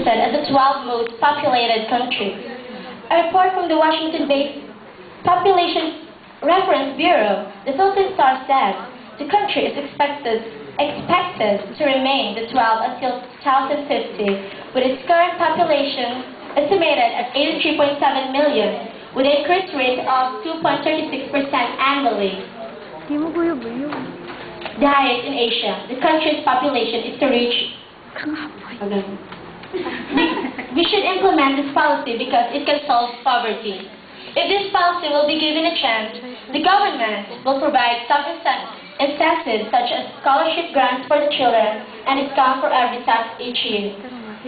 listed as the 12th most populated country. A report from the Washington-based Population Reference Bureau, the Philippine Star, said the country is expected to remain the 12th until 2050, with its current population estimated at 83.7 million, with an increase rate of 2.36% annually. The highest in Asia. The country's population is to reach. We should implement this policy because it can solve poverty. If this policy will be given a chance, the government will provide some incentives such as scholarship grants for the children and discount for every tax each year.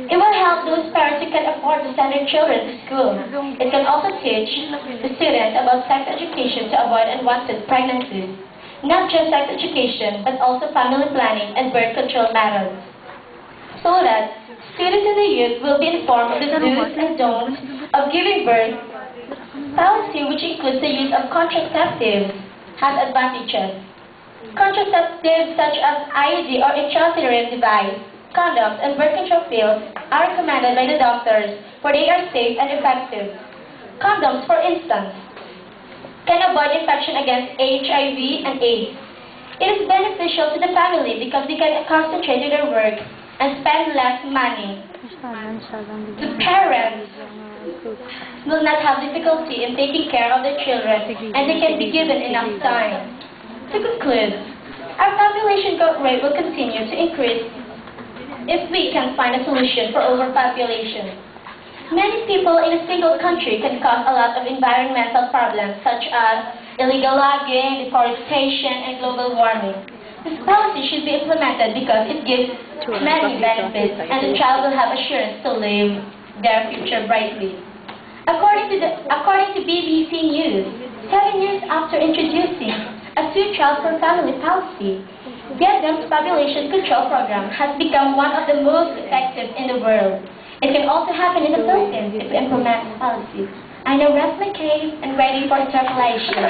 It will help those parents who can afford to send their children to school. It can also teach the students about sex education to avoid unwanted pregnancies. Not just sex education, but also family planning and birth control methods. So that students and the youth will be informed of the do's and don'ts of giving birth. Policy, which includes the use of contraceptives, has advantages. Contraceptives such as IUD or intrauterine device, condoms, and birth control pills are recommended by the doctors, for they are safe and effective. Condoms, for instance, can avoid infection against HIV and AIDS. It is beneficial to the family because they can concentrate on their work and spend less money. The parents will not have difficulty in taking care of their children, and they can be given enough time. To conclude, our population growth rate will continue to increase if we can find a solution for overpopulation. Many people in a single country can cause a lot of environmental problems such as illegal logging, deforestation, and global warming. This policy should be implemented because it gives many benefits and the child will have assurance to live their future brightly. According to BBC News, 7 years after introducing a two-child per family policy, Vietnam's population control program has become one of the most effective in the world. It can also happen in the Philippines if we implement this policy. I now rest my case and ready for interpolation.